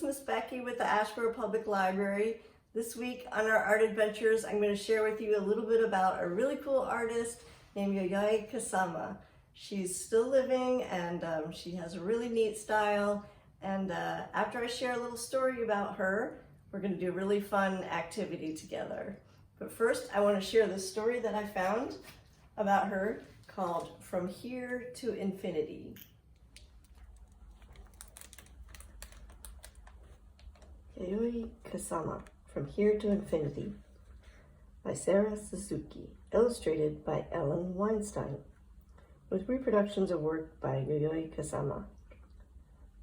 Miss Becky with the Asheboro Public Library. This week on our art adventures, I'm going to share with you a little bit about a really cool artist named Yayoi Kusama. She's still living and she has a really neat style. And after I share a little story about her, we're going to do a really fun activity together. But first, I want to share this story that I found about her called From Here to Infinity. Yayoi Kusama, From Here to Infinity, by Sarah Suzuki, illustrated by Ellen Weinstein, with reproductions of work by Yayoi Kusama,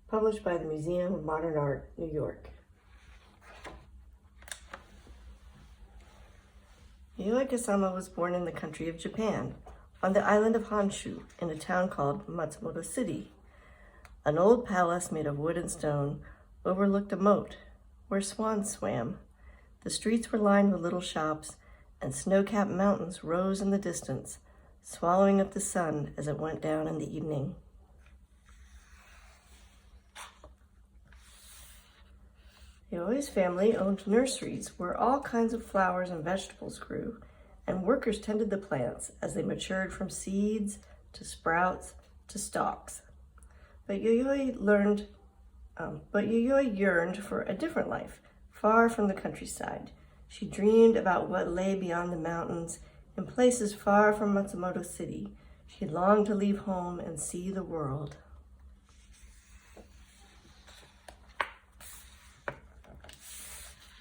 published by the Museum of Modern Art, New York. Yayoi Kusama was born in the country of Japan, on the island of Honshu, in a town called Matsumoto City. An old palace made of wood and stone overlooked a moat where swans swam. The streets were lined with little shops, and snow-capped mountains rose in the distance, swallowing up the sun as it went down in the evening. Yayoi's family owned nurseries where all kinds of flowers and vegetables grew, and workers tended the plants as they matured from seeds to sprouts to stalks. But Yayoi yearned for a different life, far from the countryside. She dreamed about what lay beyond the mountains in places far from Matsumoto City. She longed to leave home and see the world.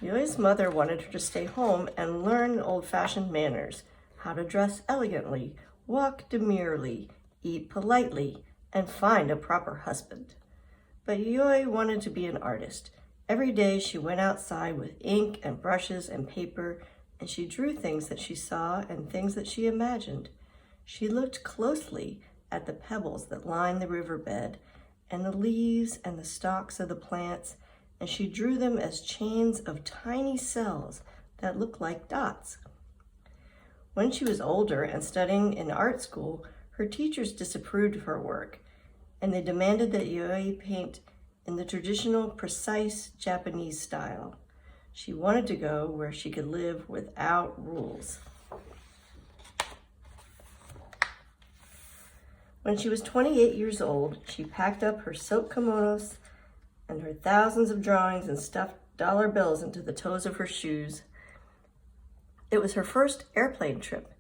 Yayoi's mother wanted her to stay home and learn old-fashioned manners, how to dress elegantly, walk demurely, eat politely, and find a proper husband. But Yayoi wanted to be an artist. Every day she went outside with ink and brushes and paper, and she drew things that she saw and things that she imagined. She looked closely at the pebbles that lined the riverbed, and the leaves and the stalks of the plants, and she drew them as chains of tiny cells that looked like dots. When she was older and studying in art school, her teachers disapproved of her work, and they demanded that Yayoi paint in the traditional, precise Japanese style. She wanted to go where she could live without rules. When she was 28 years old, she packed up her silk kimonos and her thousands of drawings and stuffed dollar bills into the toes of her shoes. It was her first airplane trip.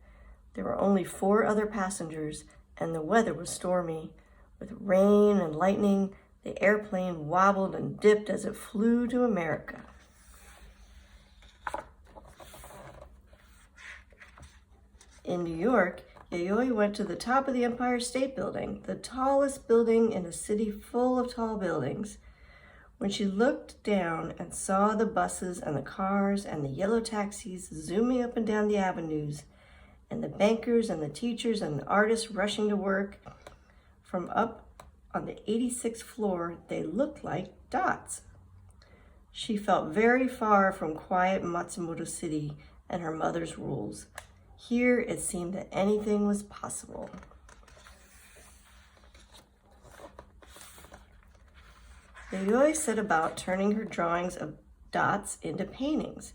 There were only 4 other passengers, and the weather was stormy. With rain and lightning, the airplane wobbled and dipped as it flew to America. In New York, Yayoi went to the top of the Empire State Building, the tallest building in a city full of tall buildings. When she looked down and saw the buses and the cars and the yellow taxis zooming up and down the avenues, and the bankers and the teachers and the artists rushing to work, from up on the 86th floor, they looked like dots. She felt very far from quiet Matsumoto City and her mother's rules. Here it seemed that anything was possible. Yayoi set about turning her drawings of dots into paintings.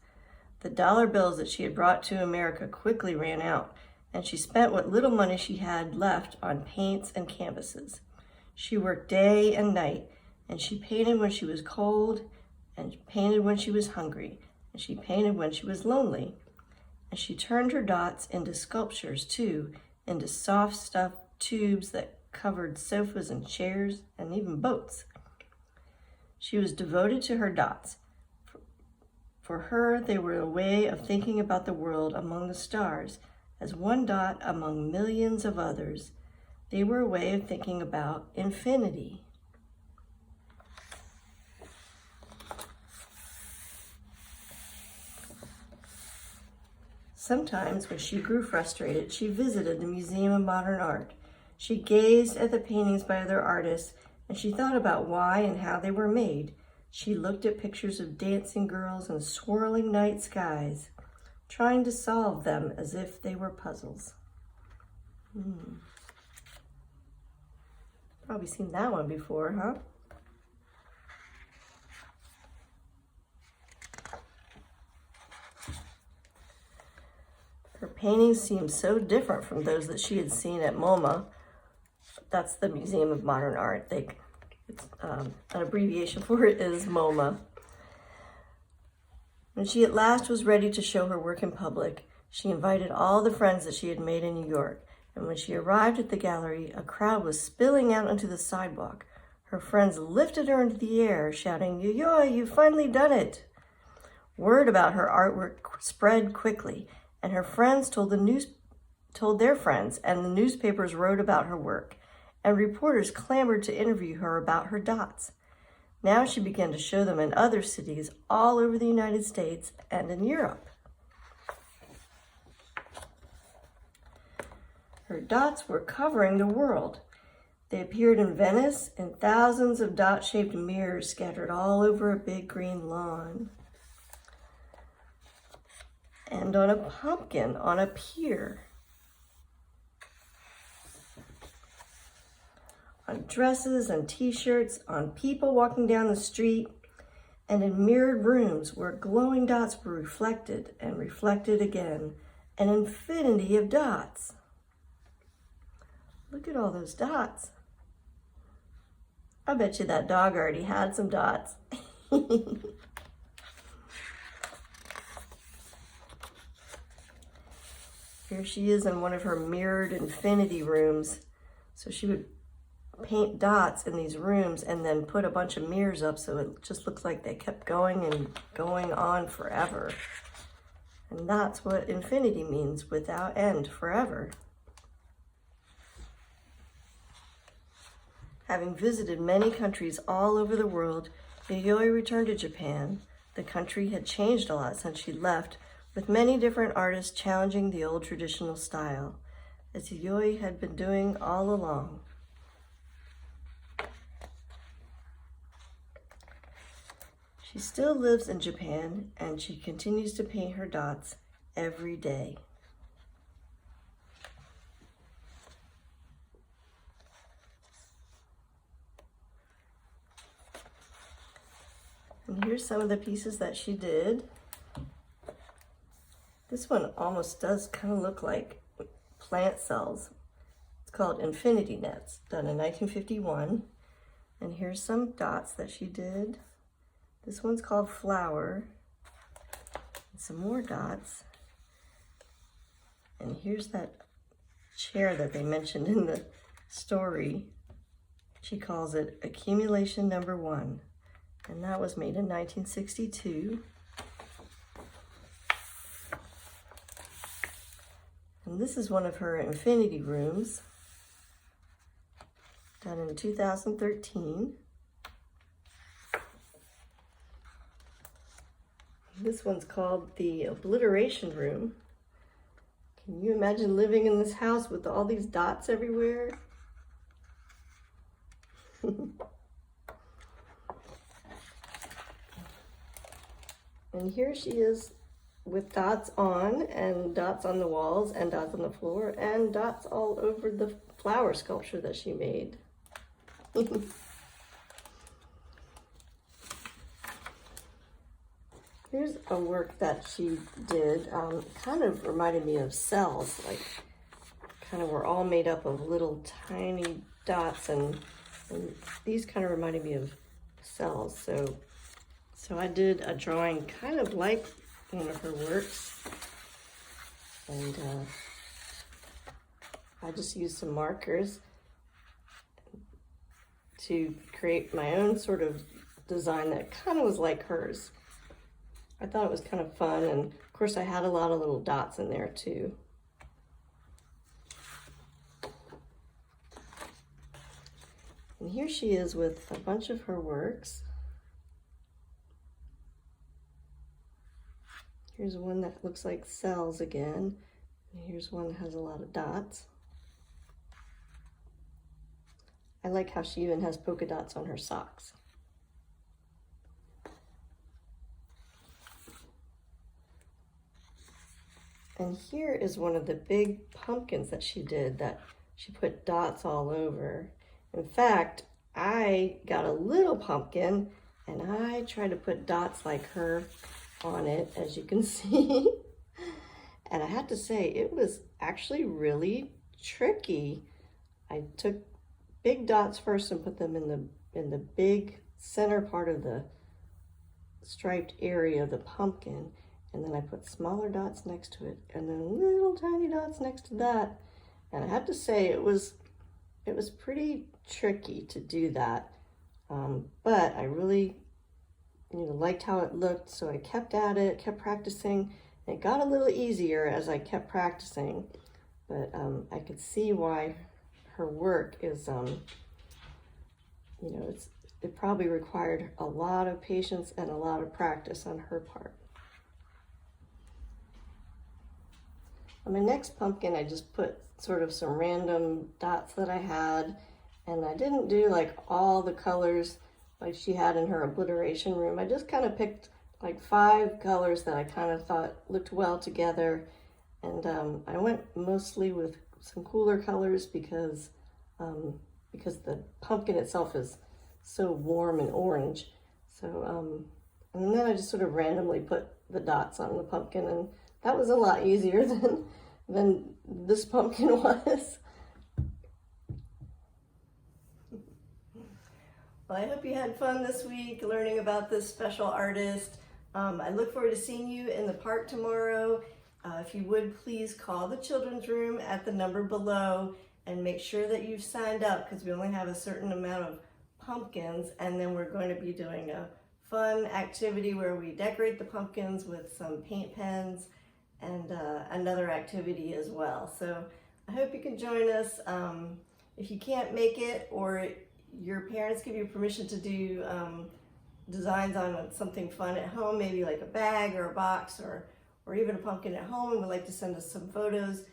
The dollar bills that she had brought to America quickly ran out, and she spent what little money she had left on paints and canvases. She worked day and night, and she painted when she was cold, and painted when she was hungry, and she painted when she was lonely. And she turned her dots into sculptures too, into soft stuffed tubes that covered sofas and chairs and even boats. She was devoted to her dots. For her, they were a way of thinking about the world among the stars, as one dot among millions of others. They were a way of thinking about infinity. Sometimes, when she grew frustrated, she visited the Museum of Modern Art. She gazed at the paintings by other artists, and she thought about why and how they were made. She looked at pictures of dancing girls and swirling night skies, trying to solve them as if they were puzzles. Probably seen that one before, huh? paintings seemed so different from those that she had seen at MoMA. That's the Museum of Modern Art. An abbreviation for it is MoMA. When she at last was ready to show her work in public, she invited all the friends that she had made in New York, and when she arrived at the gallery, a crowd was spilling out onto the sidewalk. Her friends lifted her into the air, shouting, "Yayoi, you've finally done it!" Word about her artwork spread quickly, and her friends told their friends, and the newspapers wrote about her work, and reporters clamored to interview her about her dots. Now she began to show them in other cities all over the United States and in Europe. Her dots were covering the world. They appeared in Venice in thousands of dot-shaped mirrors scattered all over a big green lawn. And on a pumpkin on a pier. On dresses and t-shirts, on people walking down the street, and in mirrored rooms where glowing dots were reflected and reflected again, an infinity of dots. Look at all those dots. I bet you that dog already had some dots. Here she is in one of her mirrored infinity rooms. So she would paint dots in these rooms and then put a bunch of mirrors up so it just looks like they kept going and going on forever. And that's what infinity means, without end, forever. Having visited many countries all over the world, Yayoi returned to Japan. The country had changed a lot since she left, with many different artists challenging the old traditional style, as Yayoi had been doing all along. She still lives in Japan, and she continues to paint her dots every day. And here's some of the pieces that she did. This one almost does kind of look like plant cells. It's called Infinity Nets, done in 1951. And here's some dots that she did. This one's called Flower. And some more dots. And here's that chair that they mentioned in the story. She calls it Accumulation Number 1. And that was made in 1962. And this is one of her infinity rooms, done in 2013. This one's called the Obliteration Room. Can you imagine living in this house with all these dots everywhere? And here she is with dots on, and dots on the walls, and dots on the floor, and dots all over the flower sculpture that she made. Here's a work that she did, kind of reminded me of cells, like kind of were all made up of little tiny dots, and these kind of reminded me of cells. So I did a drawing kind of like one of her works, and I just used some markers to create my own sort of design that kind of was like hers. I thought it was kind of fun, and of course I had a lot of little dots in there too. And here she is with a bunch of her works. Here's one that looks like cells again. And here's one that has a lot of dots. I like how she even has polka dots on her socks. And here is one of the big pumpkins that she did that she put dots all over. In fact, I got a little pumpkin and I tried to put dots like her on it, as you can see. And I have to say, it was actually really tricky. I took big dots first and put them in the big center part of the striped area of the pumpkin, and then I put smaller dots next to it, and then little tiny dots next to that. And I have to say, it was pretty tricky to do that, but I really liked how it looked, so I kept at it, kept practicing. It got a little easier as I kept practicing, but I could see why her work is it probably required a lot of patience and a lot of practice on her part. On my next pumpkin, I just put sort of some random dots that I had, and I didn't do like all the colors like she had in her obliteration room. I just kind of picked like 5 colors that I kind of thought looked well together, and I went mostly with some cooler colors because the pumpkin itself is so warm and orange. So and then I just sort of randomly put the dots on the pumpkin, and that was a lot easier than this pumpkin was. Well, I hope you had fun this week learning about this special artist. I look forward to seeing you in the park tomorrow. If you would, please call the children's room at the number below and make sure that you've signed up, because we only have a certain amount of pumpkins, and then we're going to be doing a fun activity where we decorate the pumpkins with some paint pens and another activity as well. So I hope you can join us. If you can't make it, or your parents give you permission to do designs on something fun at home, maybe like a bag or a box or even a pumpkin at home, and would like to send us some photos,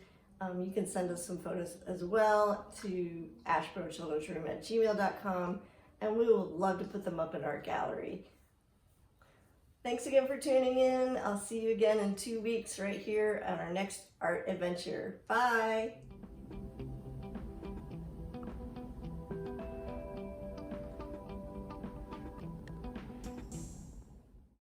you can send us some photos as well to asheborochildrensroom@gmail.com, and we would love to put them up in our gallery. Thanks again for tuning in. I'll see you again in 2 weeks right here on our next art adventure. Bye.